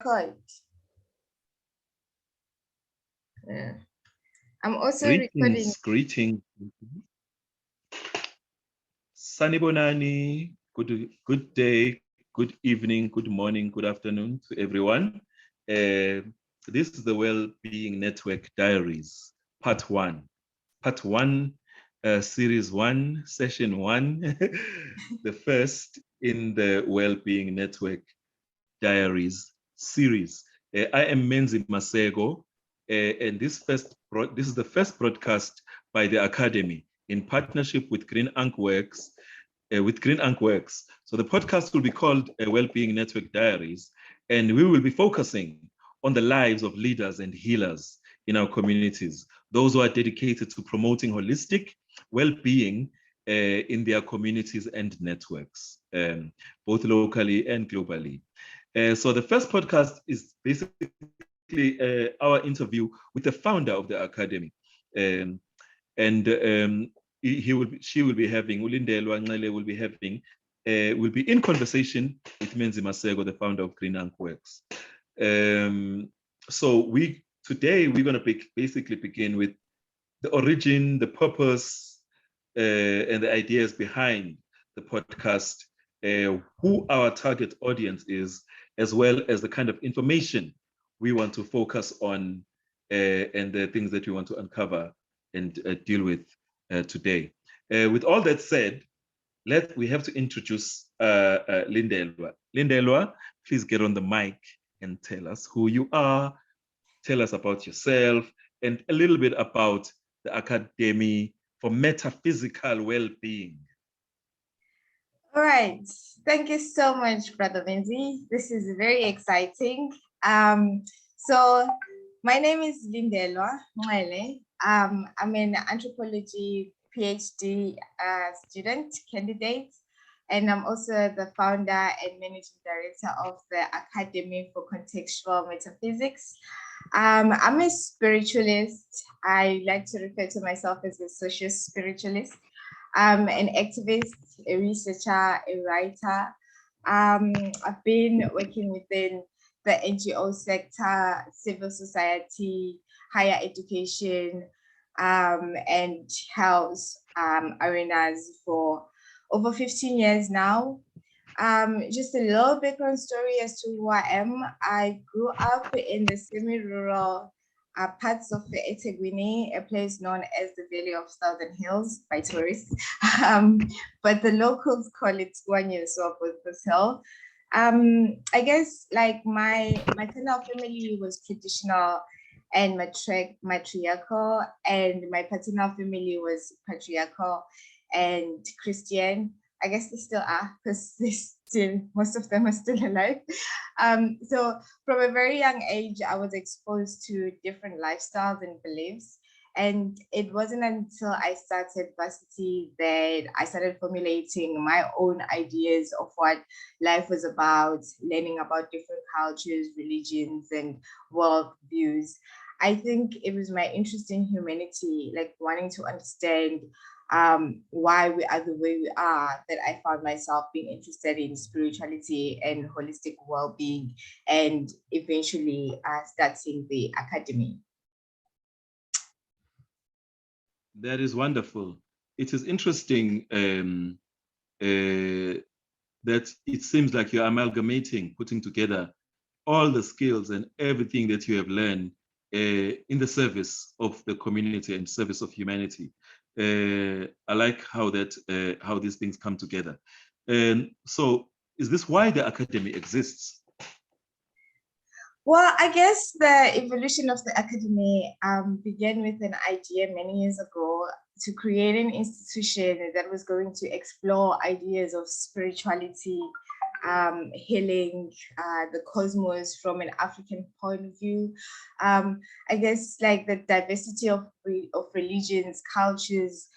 record. Yeah. I'm also recording. Greetings. Sanibonani, good day, good evening, good morning, good afternoon to everyone. This is the Wellbeing Network Diaries, Part 1. Part 1, Series 1, Session 1, the first in the Wellbeing Network Diaries series. I am Menzi Maseko, and this is the first broadcast by the Academy in partnership with Green Ankh Works. So the podcast will be called Wellbeing Network Diaries, and we will be focusing on the lives of leaders and healers in our communities, those who are dedicated to promoting holistic well-being in their communities and networks, both locally and globally. So the first podcast is basically our interview with the founder of the Academy. She will be having, Lindelwa Nxele will be in conversation with Menzi Maseko, the founder of Green Ankh Works. So today we're going to basically begin with the origin, the purpose, and the ideas behind the podcast, who our target audience is, as well as the kind of information we want to focus on, and the things that we want to uncover and deal with today. With all that said, we have to introduce Lindelwa. Lindelwa, please get on the mic and tell us who you are, tell us about yourself, and a little bit about the Academy for Metaphysical Wellbeing. All right. Thank you so much, Brother Menzi. This is very exciting. So my name is Lindelwa Nxele. I'm an anthropology PhD student candidate, and I'm also the founder and managing director of the Academy for Contextual Metaphysics. I'm a spiritualist. I like to refer to myself as a social spiritualist. I'm an activist, a researcher, a writer. I've been working within the NGO sector, civil society, higher education, and health arenas for over 15 years now. Just a little background story as to who I am. I grew up in the semi-rural parts of the eThekwini, a place known as the Valley of Southern Hills by tourists. But the locals call it Swanyeswapos Hill. I guess like my maternal family was traditional and matriarchal, and my paternal family was patriarchal and Christian. I guess they still are, because most of them are still alive. So from a very young age, I was exposed to different lifestyles and beliefs. And it wasn't until I started varsity that I started formulating my own ideas of what life was about, learning about different cultures, religions, and worldviews. I think it was my interest in humanity, like wanting to understand why we are the way we are, that I found myself being interested in spirituality and holistic well-being, and eventually starting the Academy. That is wonderful. It is interesting that it seems like you're amalgamating, putting together all the skills and everything that you have learned in the service of the community and service of humanity. I like how these things come together. And so, is this why the Academy exists? Well, I guess the evolution of the Academy began with an idea many years ago to create an institution that was going to explore ideas of spirituality, healing, the cosmos from an African point of view. I guess like the diversity of religions, cultures,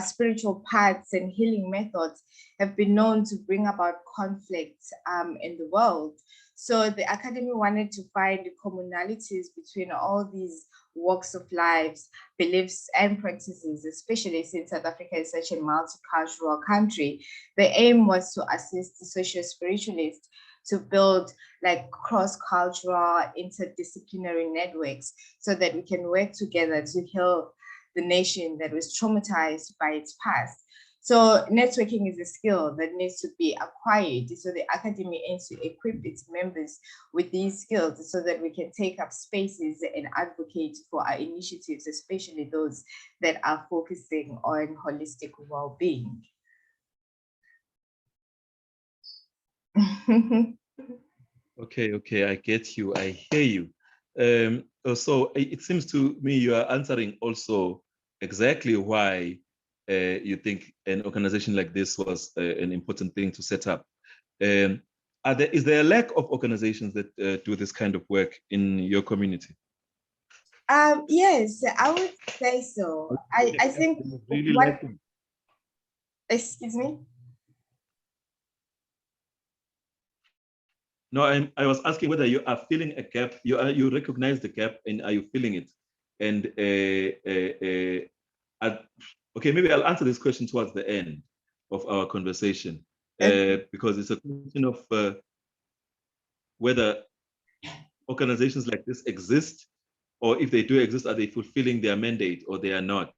spiritual paths and healing methods have been known to bring about conflict in the world. So the Academy wanted to find commonalities between all these walks of lives, beliefs and practices, especially since South Africa is such a multicultural country. The aim was to assist the social spiritualists to build like cross-cultural, interdisciplinary networks so that we can work together to heal the nation that was traumatized by its past. So networking is a skill that needs to be acquired. So the Academy aims to equip its members with these skills so that we can take up spaces and advocate for our initiatives, especially those that are focusing on holistic well-being. Okay, I get you, I hear you. So it seems to me you are answering also exactly why you think an organization like this was an important thing to set up. Is there a lack of organizations that do this kind of work in your community? Yes, I would say so. I think really what, lacking. excuse me? No, I was asking whether you are feeling a gap. You recognize the gap, and are you feeling it? And okay, maybe I'll answer this question towards the end of our conversation because it's a question of whether organizations like this exist, or if they do exist, are they fulfilling their mandate or they are not?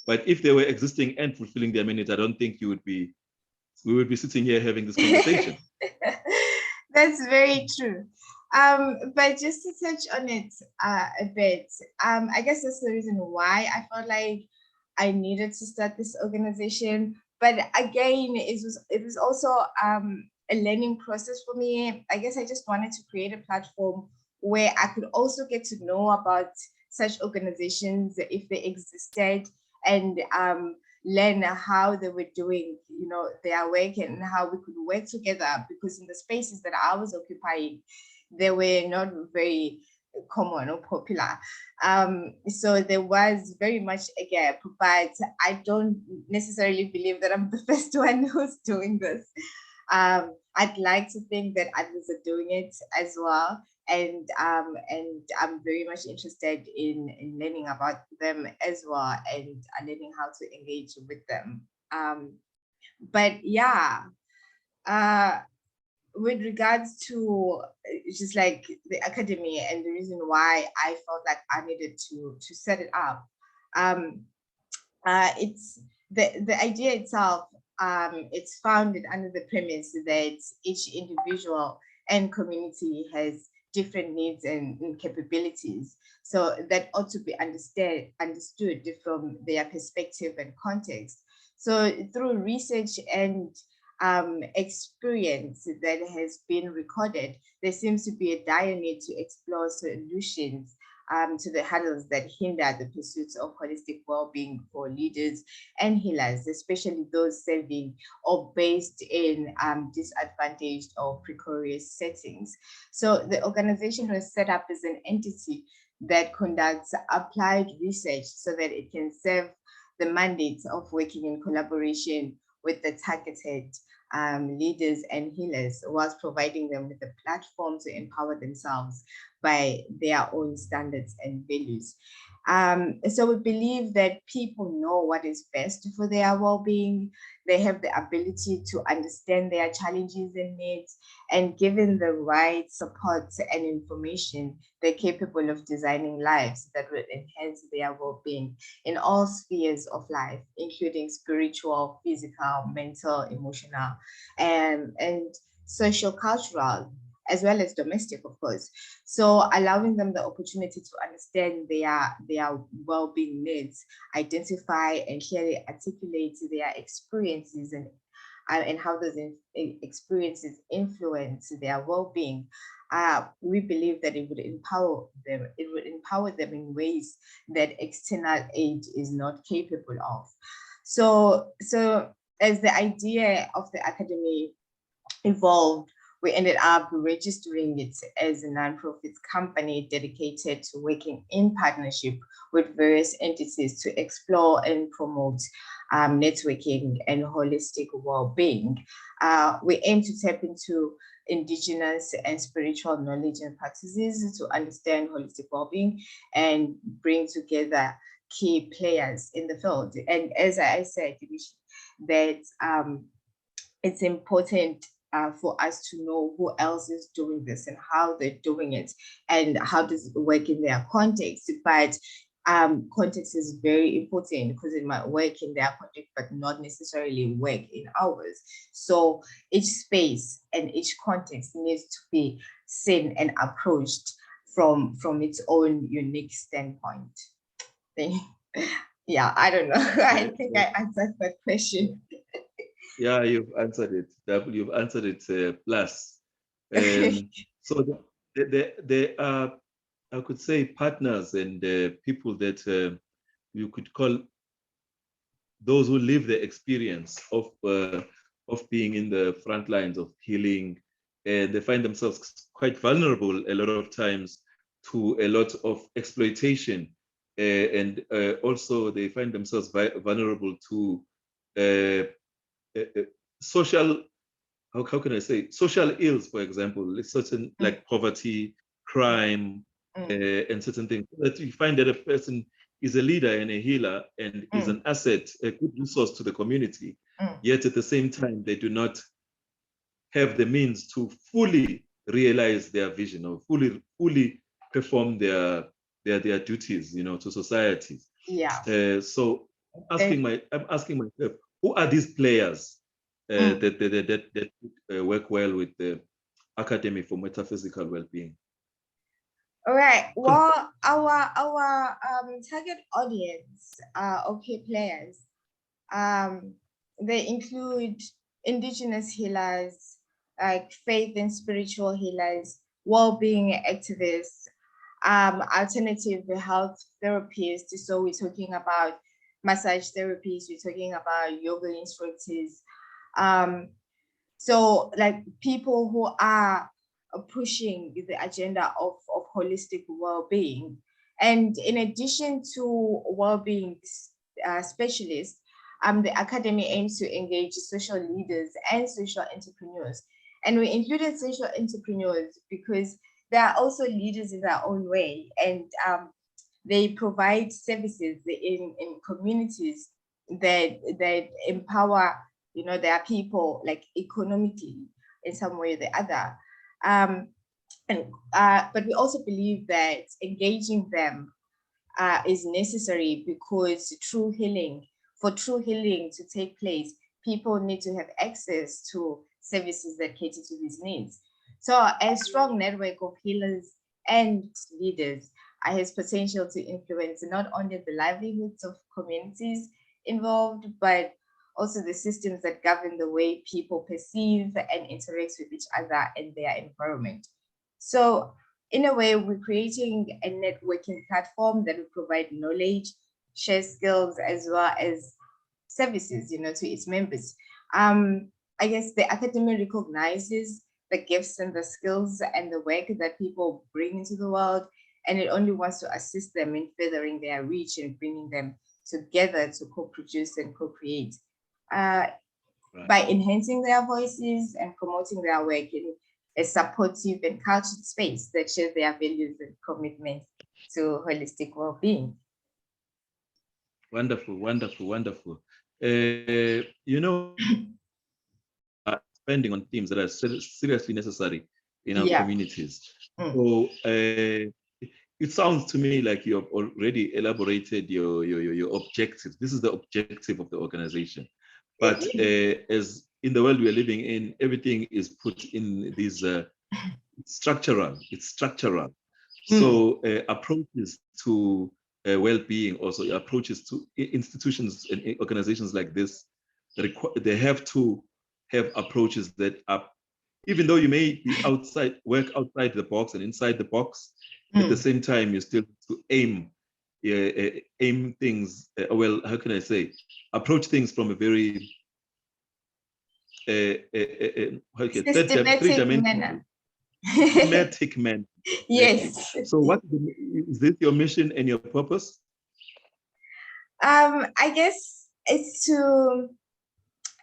But if they were existing and fulfilling their mandate, I don't think we would be sitting here having this conversation. That's very true. But just to touch on it a bit, I guess that's the reason why I felt like I needed to start this organization. But again, it was also a learning process for me. I guess I just wanted to create a platform where I could also get to know about such organizations if they existed, and learn how they were doing, you know, their work and how we could work together, because in the spaces that I was occupying, they were not very common or popular. So there was very much a gap, but I don't necessarily believe that I'm the first one who's doing this. I'd like to think that others are doing it as well. And I'm very much interested in learning about them as well, and learning how to engage with them. But yeah, with regards to just like the Academy and the reason why I felt like I needed to set it up, it's the idea itself. It's founded under the premise that each individual and community has different needs and capabilities, so that ought to be understood from their perspective and context. So through research and experience that has been recorded, there seems to be a dire need to explore solutions to the hurdles that hinder the pursuit of holistic well-being for leaders and healers, especially those serving or based in disadvantaged or precarious settings. So the organization was set up as an entity that conducts applied research so that it can serve the mandate of working in collaboration with the targeted leaders and healers, whilst providing them with a platform to empower themselves by their own standards and values. So we believe that people know what is best for their well-being. They have the ability to understand their challenges and needs, and given the right support and information, they're capable of designing lives that will enhance their well-being in all spheres of life, including spiritual, physical, mental, emotional, and social, cultural, as well as domestic, of course. So allowing them the opportunity to understand their well-being needs, identify and clearly articulate their experiences, and how those experiences influence their well-being. We believe that it would empower them. It would empower them in ways that external aid is not capable of. So as the idea of the Academy evolved, we ended up registering it as a nonprofit company dedicated to working in partnership with various entities to explore and promote networking and holistic well-being. We aim to tap into indigenous and spiritual knowledge and practices to understand holistic well-being and bring together key players in the field. And as I said, that it's important for us to know who else is doing this and how they're doing it and how does it work in their context. But context is very important because it might work in their context, but not necessarily work in ours. So each space and each context needs to be seen and approached from its own unique standpoint. Yeah, I don't know. I think I answered that question. Yeah, you've answered it. You've answered it plus. So there are, I could say, partners and people that you could call those who live the experience of being in the front lines of healing, and they find themselves quite vulnerable a lot of times to a lot of exploitation, and also they find themselves vulnerable to social, how can I say, social ills, for example, certain like poverty, crime, and certain things. That you find that a person is a leader and a healer and is an asset, a good resource to the community, yet at the same time, they do not have the means to fully realize their vision or fully perform their duties, to society. Yeah. So I'm asking myself, who are these players that work well with the Academy for Metaphysical Wellbeing? All right. Well, our target audience, okay, players, they include indigenous healers, like faith and spiritual healers, well-being activists, alternative health therapists. So we're talking about massage therapists, we're talking about yoga instructors. So like people who are pushing the agenda of holistic well-being. And in addition to well-being specialists, the Academy aims to engage social leaders and social entrepreneurs. And we included social entrepreneurs because they are also leaders in their own way, and they provide services in communities that empower their people, like economically in some way or the other. But we also believe that engaging them is necessary because for true healing to take place, people need to have access to services that cater to these needs. So a strong network of healers and leaders has potential to influence not only the livelihoods of communities involved, but also the systems that govern the way people perceive and interact with each other and their environment. So in a way, we're creating a networking platform that will provide knowledge, share skills, as well as services, to its members. I guess the academy recognizes the gifts and the skills and the work that people bring into the world, and it only wants to assist them in furthering their reach and bringing them together to co-produce and co-create. Right. By enhancing their voices and promoting their work in a supportive and cultured space that shares their values and commitment to holistic well-being. Wonderful, wonderful, wonderful. Spending on themes that are seriously necessary in our communities. So it sounds to me like you have already elaborated your objectives. This is the objective of the organization. But as in the world we are living in, everything is put in these structural. So approaches to well-being, also approaches to institutions and organizations like this, they have to have approaches that are, even though you may be work outside the box and inside the box, at the same time you still to aim things, well, how can I say, approach things from a very thematic manner. Yes. So what is this, your mission and your purpose? I guess it's to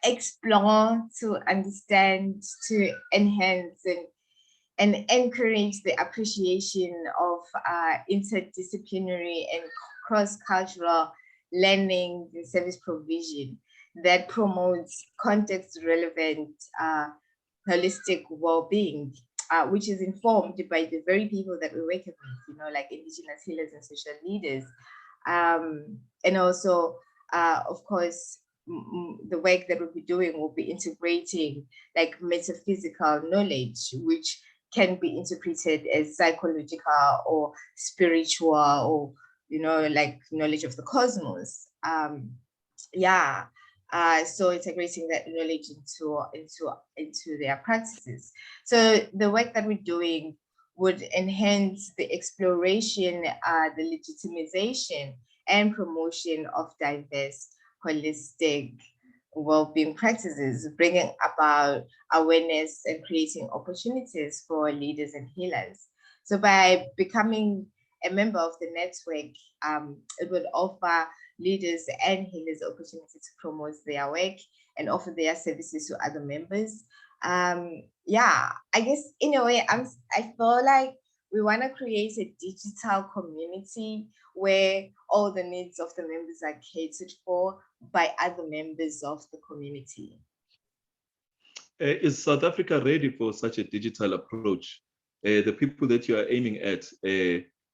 explore, to understand, to enhance and encourage the appreciation of interdisciplinary and cross-cultural learning and service provision that promotes context-relevant holistic well-being, which is informed by the very people that we work with, like indigenous healers and social leaders. And also, of course, the work that we'll be doing will be integrating like metaphysical knowledge, which can be interpreted as psychological or spiritual, or like knowledge of the cosmos. So integrating that knowledge into their practices. So the work that we're doing would enhance the exploration, the legitimization and promotion of diverse, holistic well-being practices, bringing about awareness and creating opportunities for leaders and healers. So by becoming a member of the network, it would offer leaders and healers opportunity to promote their work and offer their services to other members. I guess in a way, I feel like we want to create a digital community where all the needs of the members are catered for by other members of the community. Is South Africa ready for such a digital approach? The people that you are aiming at,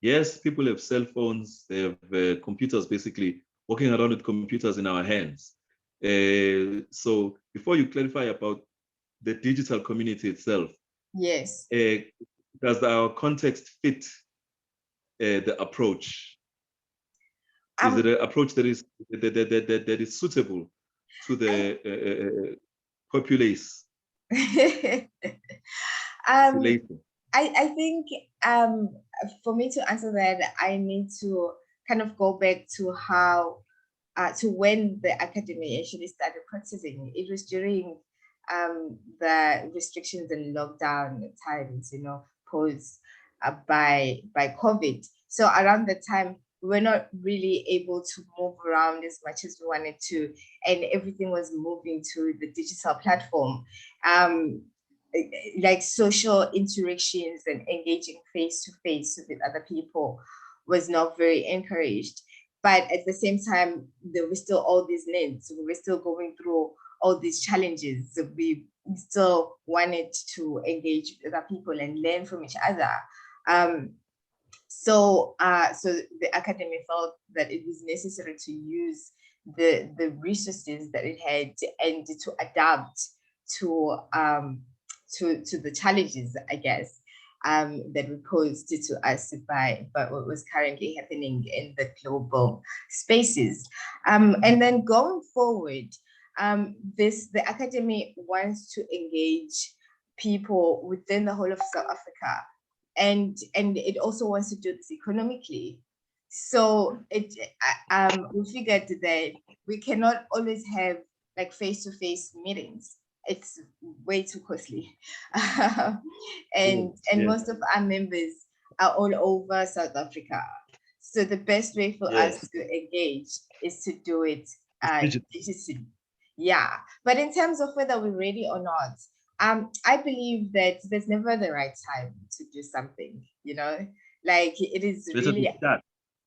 yes, people have cell phones, they have computers, basically walking around with computers in our hands. So before you clarify about the digital community itself, yes, does our context fit the approach? Is it an approach that is suitable to the populace? I think for me to answer that, I need to kind of go back to how to when the academy actually started practicing. It was during the restrictions and lockdown times, posed by COVID. So around the time, we were not really able to move around as much as we wanted to, and everything was moving to the digital platform. Like social interactions and engaging face to face with other people was not very encouraged. But at the same time, there were still all these needs. We were still going through all these challenges. We still wanted to engage with other people and learn from each other. So the academy felt that it was necessary to use the resources that it had and to adapt to the challenges, I guess, that were posed to us by what was currently happening in the global spaces. And then going forward, the academy wants to engage people within the whole of South Africa, and it also wants to do this economically. So we figured that we cannot always have like face-to-face meetings. It's way too costly. And most of our members are all over South Africa. So the best way for us to engage is to do it digitally. Yeah. But in terms of whether we're ready or not, I believe that there's never the right time to do something, like it is really,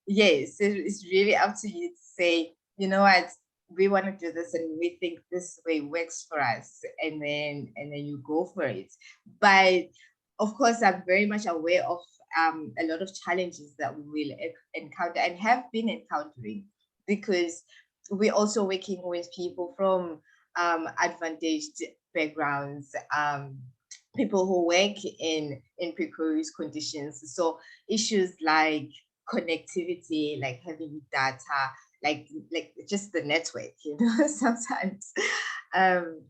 yes, it's really up to you to say, you know what, we want to do this and we think this way works for us, and then you go for it. But of course, I'm very much aware of a lot of challenges that we will encounter and have been encountering, because we're also working with people from advantaged backgrounds, people who work in precarious conditions. So issues like connectivity, like having data, like just the network, sometimes can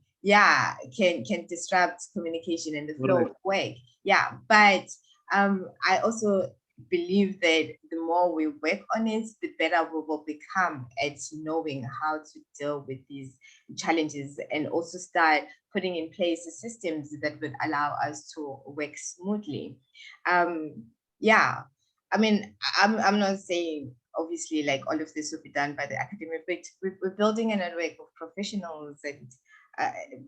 disrupt communication and the flow of work. Yeah, but I also believe that the more we work on it, the better we will become at knowing how to deal with these challenges, and also start putting in place the systems that would allow us to work smoothly. I mean, I'm not saying obviously like all of this will be done by the academic, but we're building a network of professionals, and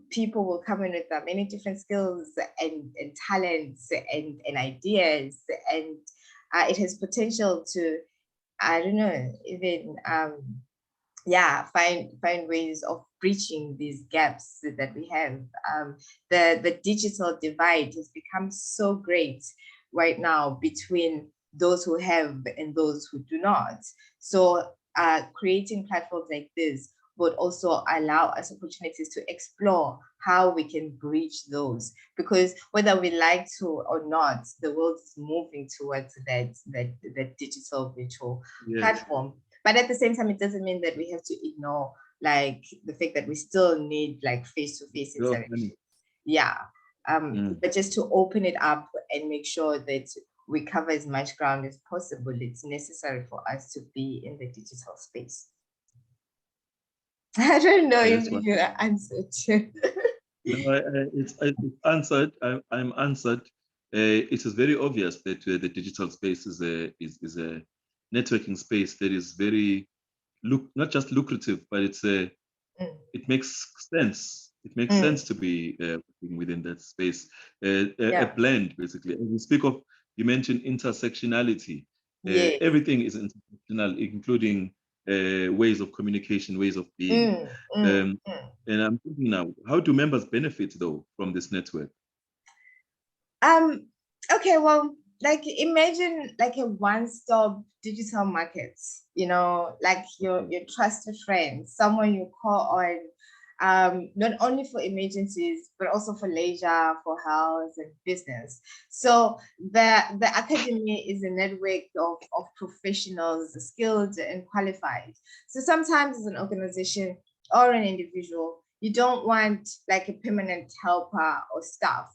people will come in with many different skills and talents and ideas, and it has potential to, I don't know, even find ways of breaching these gaps that we have. The digital divide has become so great right now between those who have and those who do not. So creating platforms like this would also allow us opportunities to explore how we can breach those, because whether we like to or not, the world is moving towards that digital virtual platform. But at the same time, it doesn't mean that we have to ignore like the fact that we still need like face-to-face interaction. Yeah. But just to open it up and make sure that we cover as much ground as possible, it's necessary for us to be in the digital space. I don't know if you answered. No, it's answered. I'm answered. It is very obvious that the digital space is a networking space that is very not just lucrative, but it makes sense. It makes sense to be within that space. A blend, basically. And you mentioned intersectionality. Everything is intersectional, including ways of communication, ways of being. And I'm thinking now, how do members benefit though from this network? Okay, well, like imagine like a one-stop digital market, you know, like your trusted friend, someone you call on, not only for emergencies, but also for leisure, for health and business. So the academy is a network of professionals, skilled and qualified. So sometimes as an organization or an individual, you don't want like a permanent helper or staff.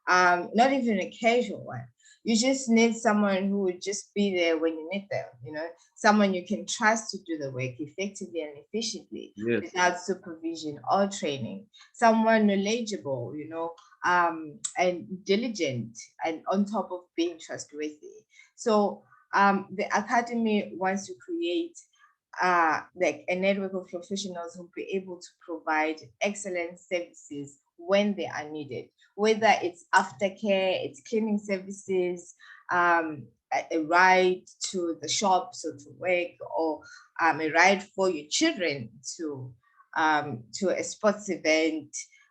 Not even a casual one. You just need someone who would just be there when you need them, you know, someone you can trust to do the work effectively and efficiently without supervision or training, someone knowledgeable, you know, and diligent and on top of being trustworthy. So the academy wants to create like a network of professionals who will be able to provide excellent services when they are needed, whether it's aftercare, it's cleaning services, a ride to the shops or to work, or a ride for your children to a sports event,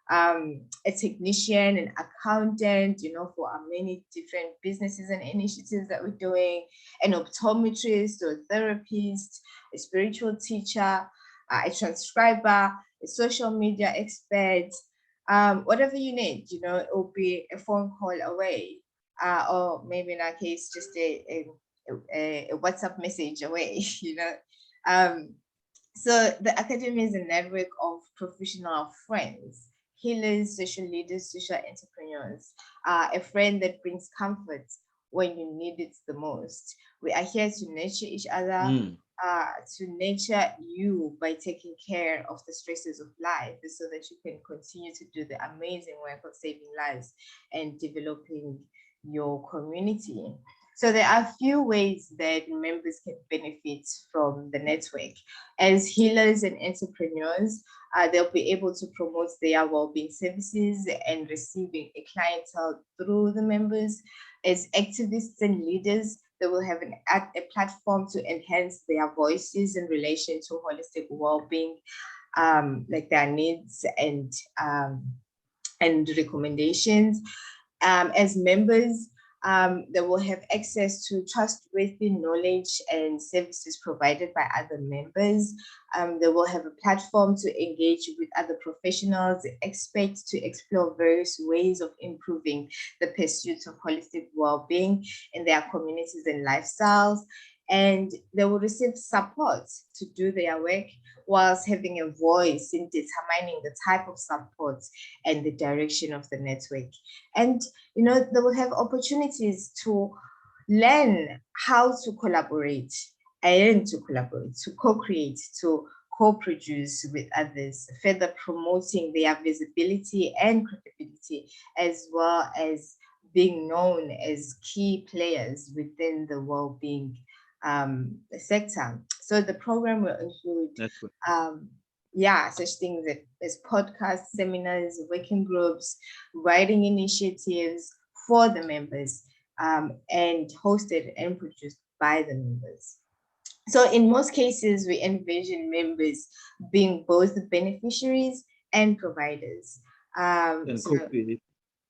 a technician, an accountant, you know, for our many different businesses and initiatives that we're doing, an optometrist or a therapist, a spiritual teacher, a transcriber, a social media expert, whatever you need, you know, it will be a phone call away, or maybe in our case, just a WhatsApp message away, you know. So the academy is a network of professional friends, healers, social leaders, social entrepreneurs, a friend that brings comfort when you need it the most. We are here to nurture each other, to nurture you by taking care of the stresses of life so that you can continue to do the amazing work of saving lives and developing your community. So there are a few ways that members can benefit from the network. As healers and entrepreneurs, they'll be able to promote their well-being services and receiving a clientele through the members. As activists and leaders, they will have a platform to enhance their voices in relation to holistic well-being, like their needs and recommendations. As members, they will have access to trustworthy knowledge and services provided by other members. They will have a platform to engage with other professionals, experts, to explore various ways of improving the pursuit of holistic well-being in their communities and lifestyles. And they will receive support to do their work whilst having a voice in determining the type of support and the direction of the network. And, you know, they will have opportunities to learn how to collaborate and to co-create, to co-produce with others, further promoting their visibility and credibility, as well as being known as key players within the well-being sector. So the program will include such things as podcasts, seminars, working groups, writing initiatives for the members, and hosted and produced by the members. So in most cases, we envision members being both beneficiaries and providers. And So co-create.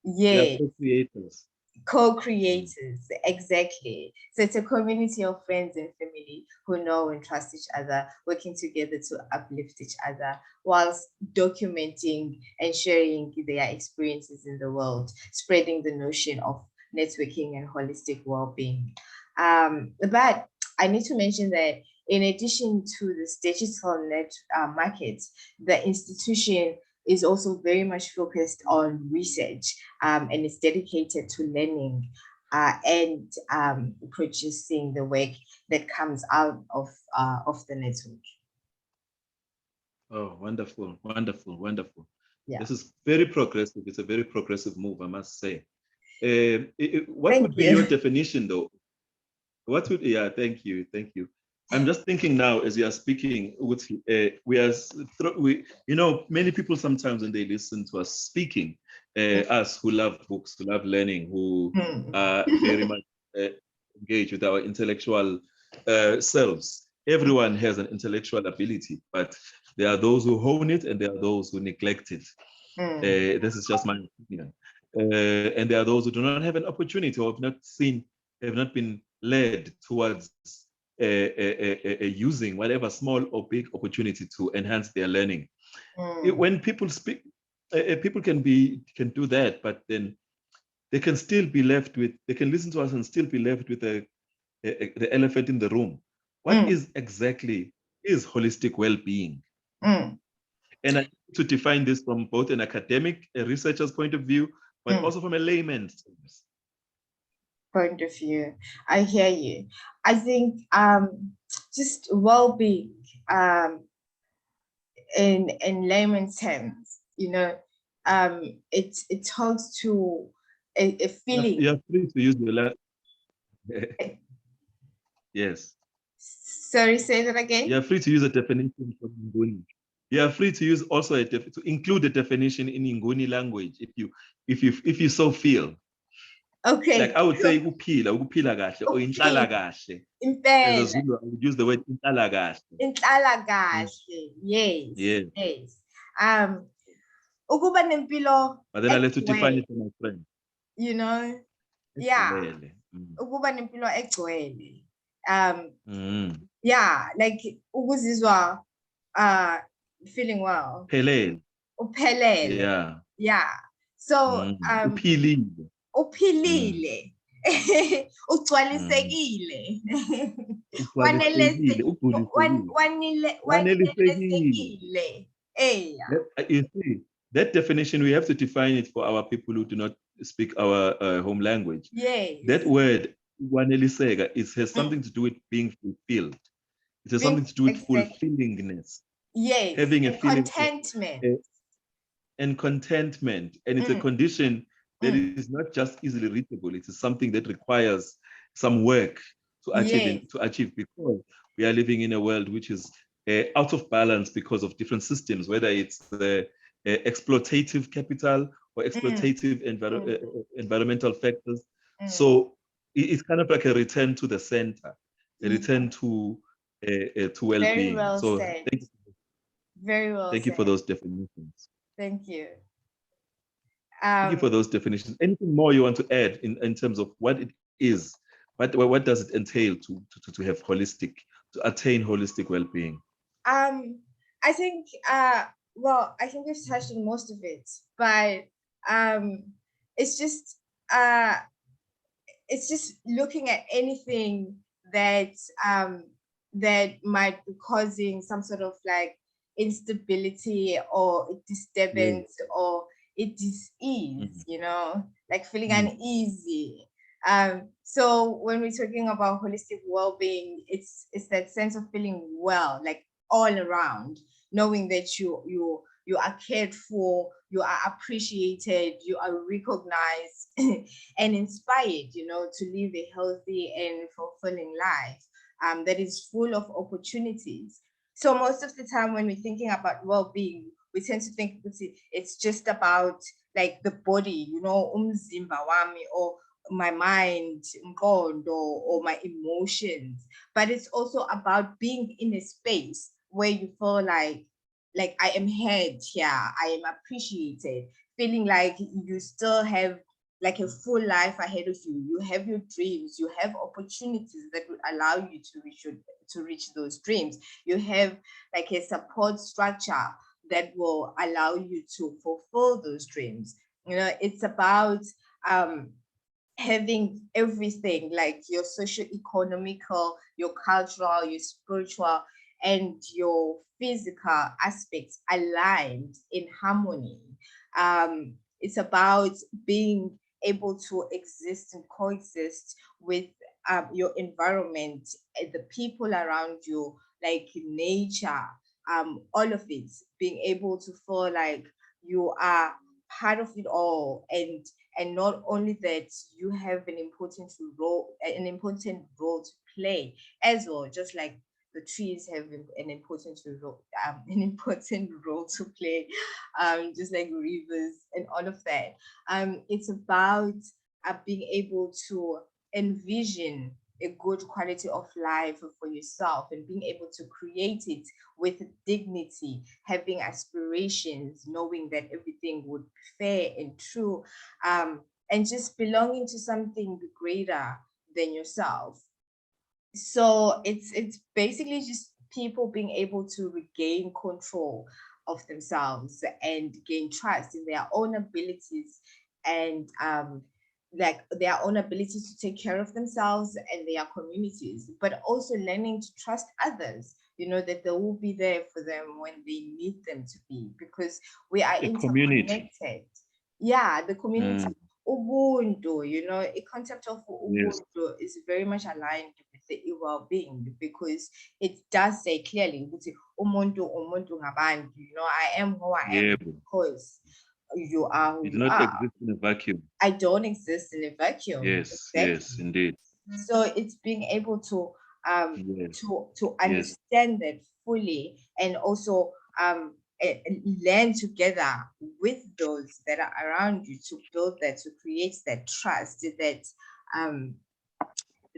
They are yeah, co-creators. co-creators, exactly. So it's a community of friends and family who know and trust each other, working together to uplift each other, whilst documenting and sharing their experiences in the world, spreading the notion of networking and holistic well-being. But I need to mention that in addition to this digital market, the institution is also very much focused on research, and is dedicated to learning and producing the work that comes out of the network. Oh, wonderful, wonderful, wonderful. Yeah. This is very progressive. It's a very progressive move, I must say. What Thank would be you. your definition, though? What would, yeah, thank you, thank you. I'm just thinking now as you are speaking, many people sometimes when they listen to us speaking, us who love books, who love learning, who are very much engaged with our intellectual selves. Everyone has an intellectual ability, but there are those who hone it and there are those who neglect it. This is just my opinion. And there are those who do not have an opportunity or have not been led towards using whatever small or big opportunity to enhance their learning. When people speak, people can do that, but then they can still be left with, they can listen to us and still be left with the elephant in the room. What is exactly is holistic well-being? And I need to define this from both an academic, a researcher's point of view, but also from a layman's point of view. I hear you. I think just well-being in layman's terms, it talks to a feeling. You're free to use the yes. Sorry, say that again. You're free to use a definition from Nguni. You are free to use also to include a definition in Nguni language if you so feel. Okay. Like I would say ukuphila kahle or inhlala kahle. As a Zulu, I would use the word inhlala kahle. Inhlala kahle. Yes. Yeah. Yes. Ukuba nempilo. But then I let you define it for my friend. You know? Yeah. Ukuba nempilo egcwele. Yeah, like ukuzizwa feeling well. Uphelele. Uphelele. Yeah. So uphilile. Uphilile. Ugcwalisekile. Wanelisekile. You see, that definition, we have to define it for our people who do not speak our home language. Yes. That word, waneliseka, has something to do with being fulfilled. It has something to do with fulfillingness. Yes. Having a feeling contentment. And contentment. And it's a condition that is not just easily reachable. It is something that requires some work to achieve because we are living in a world which is out of balance because of different systems, whether it's the exploitative capital or exploitative environmental factors. So it's kind of like a return to the center, a return to well-being. Very well so said. Thank you. Very well Thank said. you for those definitions. Thank you. Thank you for those definitions. Anything more you want to add in terms of what it is? What does it entail to have to attain holistic well-being? I think well, I think we've touched on most of it, but it's just looking at anything that that might be causing some sort of like instability or disturbance or a dis-ease, like feeling uneasy. So when we're talking about holistic well-being, it's that sense of feeling well, like all around, knowing that you are cared for, you are appreciated, you are recognized and inspired, to live a healthy and fulfilling life that is full of opportunities. So most of the time when we're thinking about well-being, we tend to think it's just about like the body, umzimba wami, or my mind, or my emotions, but it's also about being in a space where you feel like I am heard here, I am appreciated, feeling like you still have like a full life ahead of you. You have your dreams, you have opportunities that would allow you to reach those dreams. You have like a support structure that will allow you to fulfill those dreams. You know, it's about having everything, like your socio-economical, your cultural, your spiritual, and your physical aspects aligned in harmony. It's about being able to exist and coexist with your environment, the people around you, like nature, all of it, being able to feel like you are part of it all, and not only that, you have an important role to play as well, just like the trees have an important role, to play, just like rivers and all of that. It's about being able to envision a good quality of life for yourself and being able to create it with dignity, having aspirations, knowing that everything would be fair and true, and just belonging to something greater than yourself. So it's basically just people being able to regain control of themselves and gain trust in their own abilities, and like their own ability to take care of themselves and their communities, but also learning to trust others, you know, that they will be there for them when they need them to be, because we are community. interconnected. Yeah, the community. Ubuntu, you know, a concept of Yes. Ubuntu is very much aligned with the well-being, because it does say clearly, umuntu ngabantu, you know, I am who I am Yeah. because you are who You do you not are. exist in a vacuum. I don't exist in a vacuum. Yes, Exactly. yes, indeed. So it's being able to Yes, to yes. understand that fully, and also learn together with those that are around you to build that, to create that trust, that um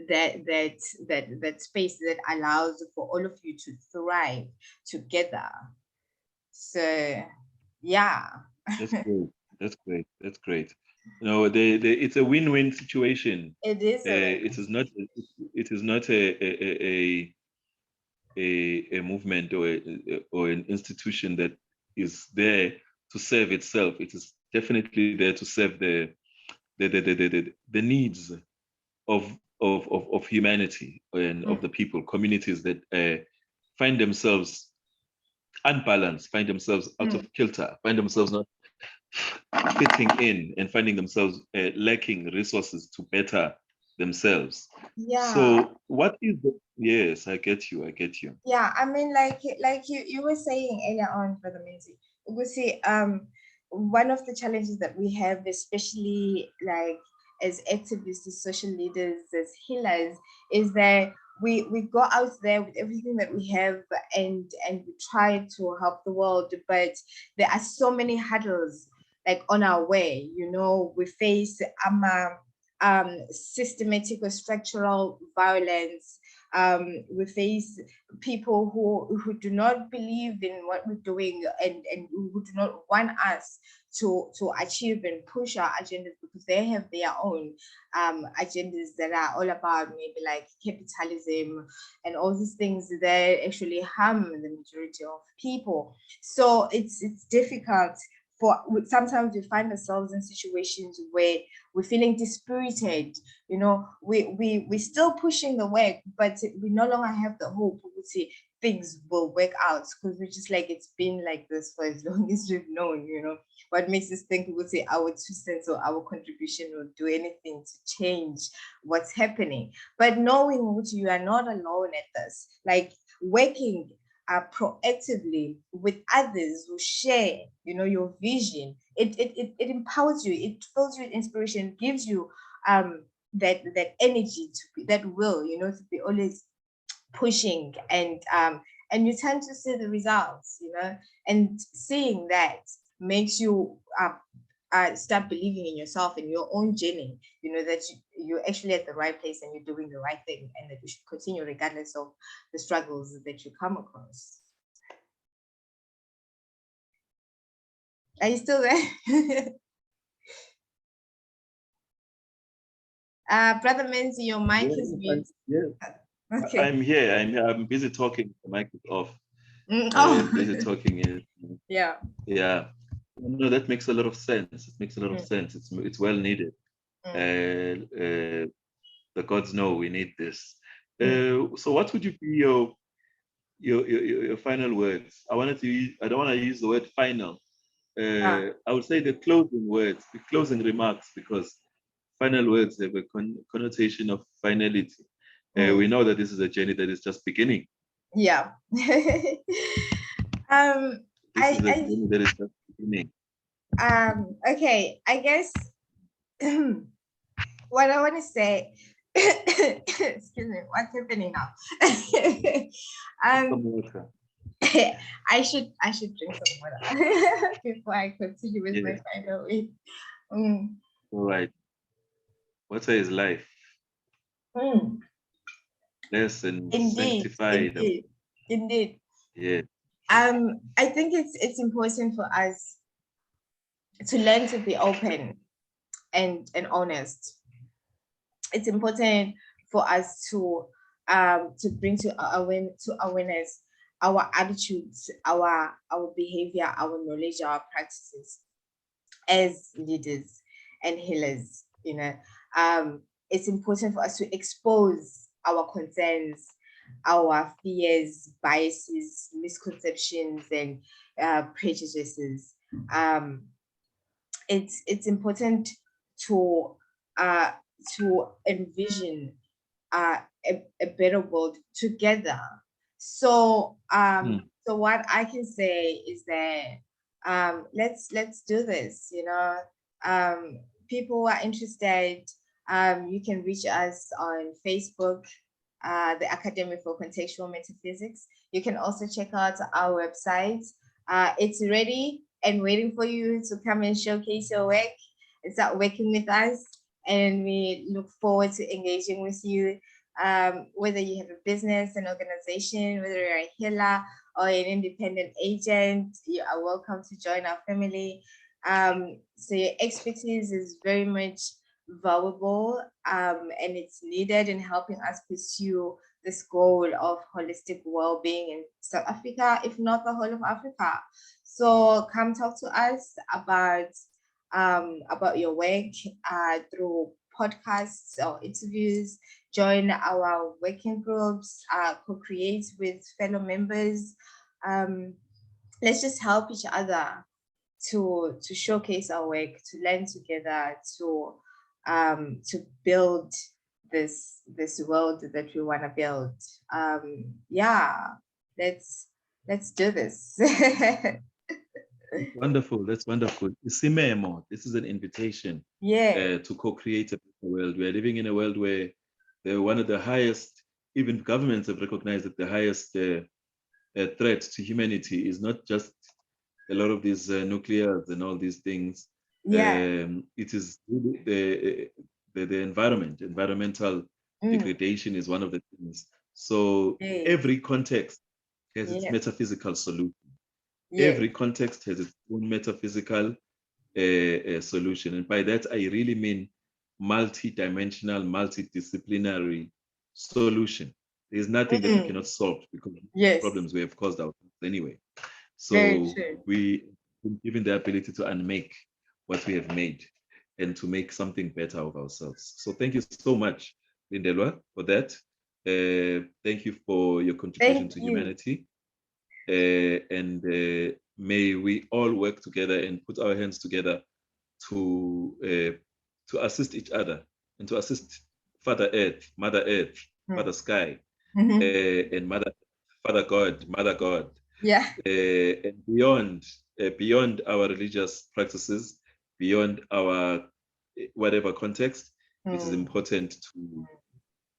that space that allows for all of you to thrive together. So yeah. That's great. That's great. That's great. No, it's a win-win situation. It is a win. It is not. It is not a movement or an institution that is there to serve itself. It is definitely there to serve the needs of humanity and of the people, communities that find themselves unbalanced, find themselves out of kilter, find themselves not fitting in, and finding themselves lacking resources to better themselves. Yeah. So what is the, yes, I get you. Yeah, I mean, like you were saying earlier on, Brother Menzi, we see one of the challenges that we have, especially like as activists, as social leaders, as healers, is that we go out there with everything that we have, and we try to help the world, but there are so many hurdles like on our way. You know, we face systematic or structural violence. We face people who do not believe in what we're doing, and who do not want us to achieve and push our agendas, because they have their own agendas that are all about maybe like capitalism and all these things that actually harm the majority of people. So it's difficult. Sometimes we find ourselves in situations where we're feeling dispirited, you know, we're still pushing the work, but we no longer have the hope to see things will work out, because we're just like, it's been like this for as long as we've known, you know. What makes us think we would say our 2 cents or our contribution will do anything to change what's happening? But knowing that you are not alone at this, like working proactively with others who share, you know, your vision, it empowers you, it fills you with inspiration, gives you that energy to be, that will, you know, to be always pushing, and you tend to see the results, you know, and seeing that makes you start believing in yourself and your own journey, you know, that you're actually at the right place and you're doing the right thing, and that you should continue regardless of the struggles that you come across. Are you still there? Brother Menzi, your mic is muted. Okay. I'm here. I'm busy talking. The mic is off. Oh. Busy talking. Yeah. Yeah. No, that makes a lot of sense. It makes a lot of sense. It's well needed. The gods know we need this. So what would you be your final words? I don't want to use the word final. I would say the closing words, the closing remarks, because final words have a connotation of finality. We know that this is a journey that is just beginning. Yeah. This is a journey that is just beginning. Okay, I guess what I want to say, excuse me, what's happening now? I should drink some water before I continue with my final week. All right. Water is life. Less and sanctified. Indeed. Yeah. I think it's important for us to learn to be open and honest. It's important for us to bring to awareness our attitudes, our behavior, our knowledge, our practices as leaders and healers. You know, it's important for us to expose our concerns, our fears, biases, misconceptions, and prejudices. It's important to envision a better world together. So so what I can say is that let's do this. You know, people who are interested, you can reach us on Facebook, the Academy for Contextual Metaphysics. You can also check out our website. It's ready and waiting for you to come and showcase your work and start working with us. And we look forward to engaging with you, whether you have a business, an organization, whether you're a healer or an independent agent, you are welcome to join our family. So your expertise is very much valuable, and it's needed in helping us pursue this goal of holistic well-being in South Africa, if not the whole of Africa. So come talk to us about your work through podcasts or interviews. Join our working groups, co-create with fellow members. Let's just help each other to showcase our work, to learn together, to build this world that we want to build. Yeah, let's do this. Wonderful. That's wonderful. Isimemo, this is an invitation to co-create a better world. We are living in a world where one of the highest, even governments have recognized that the highest threat to humanity is not just a lot of these nuclears and all these things. It is the environment. Environmental degradation is one of the things. So every context has its metaphysical solution. Every context has its own metaphysical solution. And by that, I really mean multi-dimensional, multidisciplinary solution. There's nothing that we cannot solve because problems we have caused ourselves anyway. So we been given the ability to unmake what we have made and to make something better of ourselves. So thank you so much, Lindelwa, for that. Thank you for your contribution to humanity. And may we all work together and put our hands together to assist each other and to assist Father Earth, Mother Earth, Father Sky, and Father God, Mother God. And beyond our religious practices, beyond our whatever context, it is important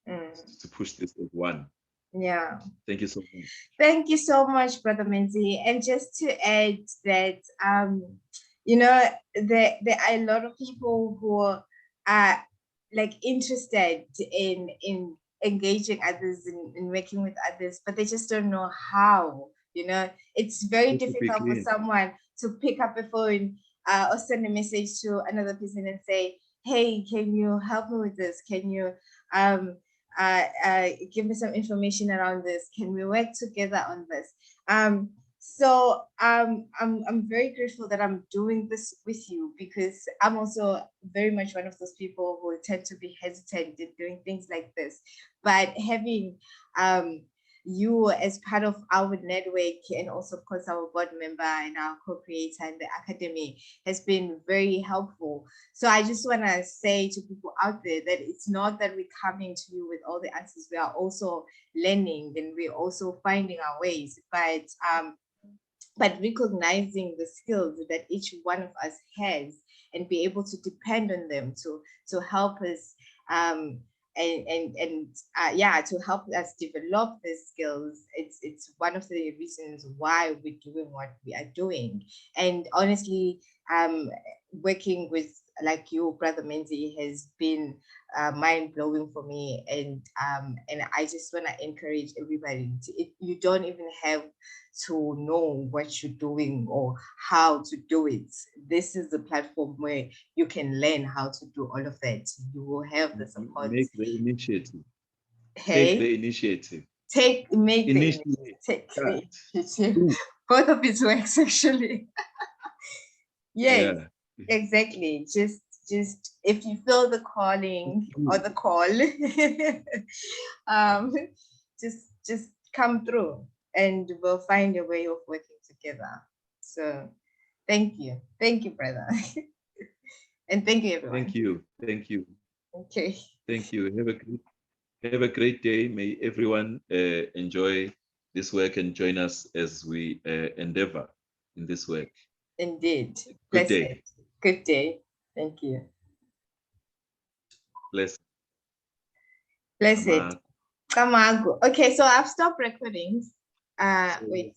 to push this as one. Yeah. Thank you so much. Thank you so much, Brother Menzi. And just to add that you know, there are a lot of people who are like interested in engaging others, in working with others, but they just don't know how. You know, it's very difficult for someone to pick up a phone or send a message to another person and say, hey, can you help me with this? Can you give me some information around this? Can we work together on this? So I'm very grateful that I'm doing this with you, because I'm also very much one of those people who tend to be hesitant in doing things like this. But having you as part of our network, and also of course our board member and our co-creator in the academy, has been very helpful. So I just want to say to people out there that it's not that we're coming to you with all the answers. We are also learning, and we're also finding our ways, but recognizing the skills that each one of us has, and be able to depend on them to help us to help us develop these skills. It's one of the reasons why we're doing what we are doing. And honestly, working with like you, Brother Menzi, has been mind-blowing for me. And I just want to encourage everybody you don't even have to know what you're doing or how to do it. This is the platform where you can learn how to do all of that. You will have the support. Make the initiative. Hey? Take the initiative. Make the initiative. Take the initiative. Both of it works actually. Yes, yeah. Exactly. Just if you feel the calling or the call, just come through, and we'll find a way of working together. So thank you, brother. And thank you, everyone. Thank you. Okay, thank you. Have a great day. May everyone enjoy this work and join us as we endeavor in this work. Indeed. Good day. Good day. Thank you. Bless. Bless it. Okay, so I've stopped recording. Wait.